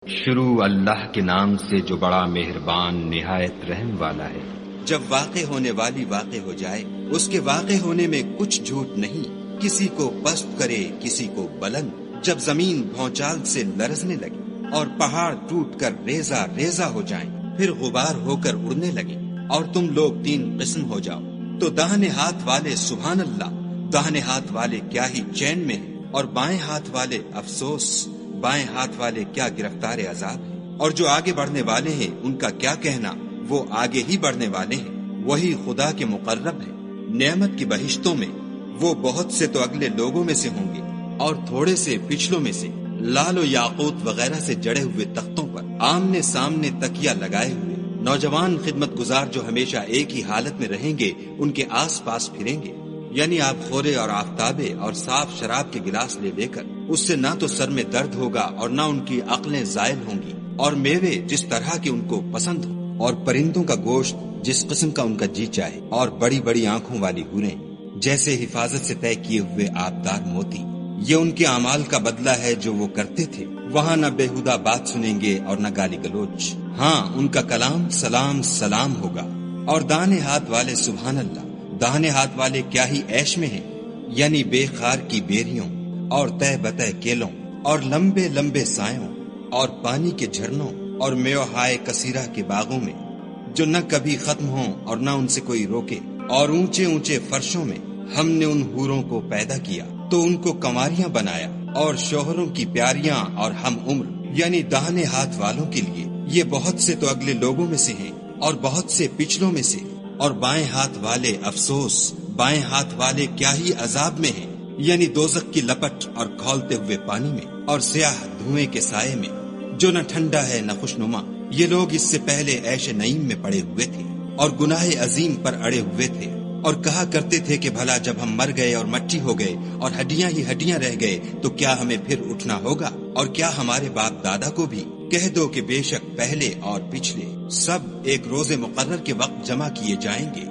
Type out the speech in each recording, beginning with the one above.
شروع اللہ کے نام سے جو بڑا مہربان نہایت رحم والا ہے۔ جب واقع ہونے والی واقع ہو جائے، اس کے واقع ہونے میں کچھ جھوٹ نہیں، کسی کو پست کرے کسی کو بلند۔ جب زمین بھونچال سے لرزنے لگے اور پہاڑ ٹوٹ کر ریزہ ریزہ ہو جائیں، پھر غبار ہو کر اڑنے لگے اور تم لوگ تین قسم ہو جاؤ، تو داہنے ہاتھ والے سبحان اللہ، داہنے ہاتھ والے کیا ہی چین میں ہیں، اور بائیں ہاتھ والے افسوس، بائیں ہاتھ والے کیا گرفتار عذاب ہیں۔ اور جو آگے بڑھنے والے ہیں ان کا کیا کہنا، وہ آگے ہی بڑھنے والے ہیں، وہی خدا کے مقرب ہیں۔ نعمت کی بہشتوں میں وہ بہت سے تو اگلے لوگوں میں سے ہوں گے اور تھوڑے سے پچھلوں میں سے، لال و یاقوت وغیرہ سے جڑے ہوئے تختوں پر آمنے سامنے تکیا لگائے ہوئے نوجوان خدمت گزار جو ہمیشہ ایک ہی حالت میں رہیں گے ان کے آس پاس پھریں گے، یعنی آب خورے اور آفتابے اور صاف شراب کے گلاس لے لے کر۔ اس سے نہ تو سر میں درد ہوگا اور نہ ان کی عقلیں زائل ہوں گی، اور میوے جس طرح کے ان کو پسند ہوں، اور پرندوں کا گوشت جس قسم کا ان کا جی چاہے، اور بڑی بڑی آنکھوں والی حوریں جیسے حفاظت سے طے کیے ہوئے آبدار موتی۔ یہ ان کے اعمال کا بدلہ ہے جو وہ کرتے تھے۔ وہاں نہ بےہودہ بات سنیں گے اور نہ گالی گلوچ، ہاں ان کا کلام سلام سلام ہوگا۔ اور داہنے ہاتھ والے سبحان اللہ، داہنے ہاتھ والے کیا ہی عیش میں ہیں، یعنی بے خار کی بیریوں اور تہ بتہ کیلوں اور لمبے لمبے سایوں اور پانی کے جھرنوں اور میوہائے کثیرہ کے باغوں میں جو نہ کبھی ختم ہوں اور نہ ان سے کوئی روکے۔ اور اونچے اونچے فرشوں میں ہم نے ان حوروں کو پیدا کیا تو ان کو کنواریاں بنایا، اور شوہروں کی پیاریاں اور ہم عمر، یعنی داہنے ہاتھ والوں کے لیے یہ بہت سے تو اگلے لوگوں میں سے ہیں اور بہت سے پچھلوں میں سے۔ اور بائیں ہاتھ والے افسوس، بائیں ہاتھ والے کیا ہی عذاب میں ہیں، یعنی دوزخ کی لپٹ اور کھولتے ہوئے پانی میں اور سیاہ دھوئیں کے سائے میں جو نہ ٹھنڈا ہے نہ خوشنما۔ یہ لوگ اس سے پہلے عیش نعیم میں پڑے ہوئے تھے اور گناہ عظیم پر اڑے ہوئے تھے، اور کہا کرتے تھے کہ بھلا جب ہم مر گئے اور مٹی ہو گئے اور ہڈیاں ہی ہڈیاں رہ گئے تو کیا ہمیں پھر اٹھنا ہوگا؟ اور کیا ہمارے باپ دادا کو بھی؟ کہہ دو کہ بے شک پہلے اور پچھلے سب ایک روز مقرر کے وقت جمع کیے جائیں گے۔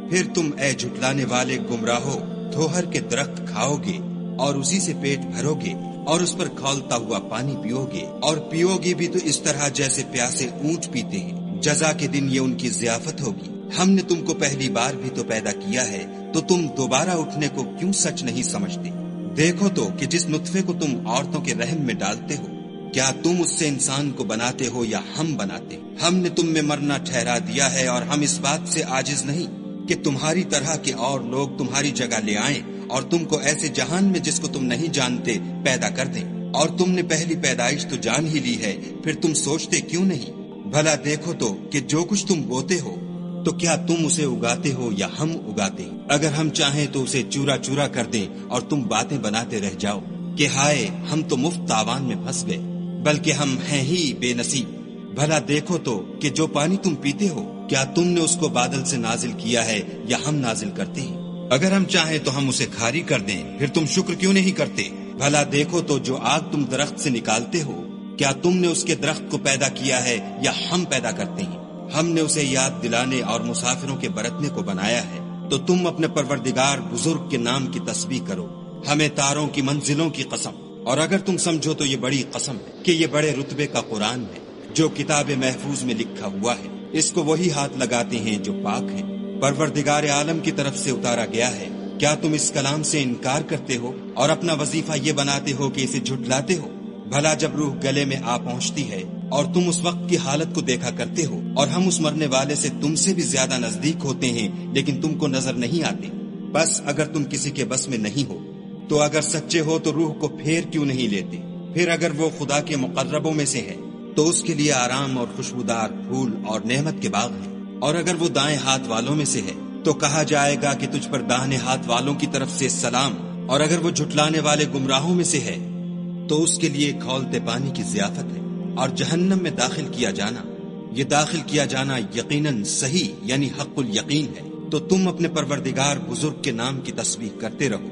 پھر تم اے جھٹلانے والے گمراہو تھوہر کے درخت کھاؤ گے اور اسی سے پیٹ بھرو گے اور اس پر کھولتا ہوا پانی پیو گے، اور پیو گے بھی تو اس طرح جیسے پیاسے اونٹ پیتے ہیں۔ جزا کے دن یہ ان کی ضیافت ہوگی۔ ہم نے تم کو پہلی بار بھی تو پیدا کیا ہے، تو تم دوبارہ اٹھنے کو کیوں سچ نہیں سمجھتے؟ دیکھو تو کہ جس نطفے کو تم عورتوں کے رحم میں ڈالتے ہو، کیا تم اس سے انسان کو بناتے ہو یا ہم بناتے؟ ہم نے تم میں مرنا ٹھہرا دیا ہے، اور ہم اس بات سے عاجز نہیں کہ تمہاری طرح کے اور لوگ تمہاری جگہ لے آئیں اور تم کو ایسے جہان میں جس کو تم نہیں جانتے پیدا کر دیں۔ اور تم نے پہلی پیدائش تو جان ہی لی ہے، پھر تم سوچتے کیوں نہیں؟ بھلا دیکھو تو کہ جو کچھ تم بوتے ہو تو کیا تم اسے اگاتے ہو یا ہم اگاتے؟ اگر ہم چاہیں تو اسے چورا چورا کر دیں اور تم باتیں بناتے رہ جاؤ کہ ہائے ہم تو مفت تاوان میں پھنس گئے، بلکہ ہم ہیں ہی بے نصیب۔ بھلا دیکھو تو کہ جو پانی تم پیتے ہو کیا تم نے اس کو بادل سے نازل کیا ہے یا ہم نازل کرتے ہیں؟ اگر ہم چاہیں تو ہم اسے کھاری کر دیں، پھر تم شکر کیوں نہیں کرتے؟ بھلا دیکھو تو جو آگ تم درخت سے نکالتے ہو کیا تم نے اس کے درخت کو پیدا کیا ہے یا ہم پیدا کرتے ہیں؟ ہم نے اسے یاد دلانے اور مسافروں کے برتنے کو بنایا ہے، تو تم اپنے پروردگار بزرگ کے نام کی تسبیح کرو، ہمیں تاروں کی منزلوں کی قسم۔ اور اگر تم سمجھو تو یہ بڑی قسم ہے کہ یہ بڑے رتبے کا قرآن ہے جو کتاب محفوظ میں لکھا ہوا ہے، اس کو وہی ہاتھ لگاتے ہیں جو پاک ہیں، پروردگار عالم کی طرف سے اتارا گیا ہے۔ کیا تم اس کلام سے انکار کرتے ہو اور اپنا وظیفہ یہ بناتے ہو کہ اسے جھٹلاتے ہو؟ بھلا جب روح گلے میں آ پہنچتی ہے اور تم اس وقت کی حالت کو دیکھا کرتے ہو، اور ہم اس مرنے والے سے تم سے بھی زیادہ نزدیک ہوتے ہیں لیکن تم کو نظر نہیں آتے۔ بس اگر تم کسی کے بس میں نہیں ہو تو اگر سچے ہو تو روح کو پھیر کیوں نہیں لیتے؟ پھر اگر وہ خدا کے مقربوں میں سے ہے تو اس کے لیے آرام اور خوشبودار پھول اور نعمت کے باغ ہیں، اور اگر وہ دائیں ہاتھ والوں میں سے ہے تو کہا جائے گا کہ تجھ پر داہنے ہاتھ والوں کی طرف سے سلام، اور اگر وہ جھٹلانے والے گمراہوں میں سے ہے تو اس کے لیے کھولتے پانی کی ضیافت ہے اور جہنم میں داخل کیا جانا۔ یہ داخل کیا جانا یقیناً صحیح یعنی حق الیقین ہے۔ تو تم اپنے پروردگار بزرگ کے نام کی تسبیح کرتے رہو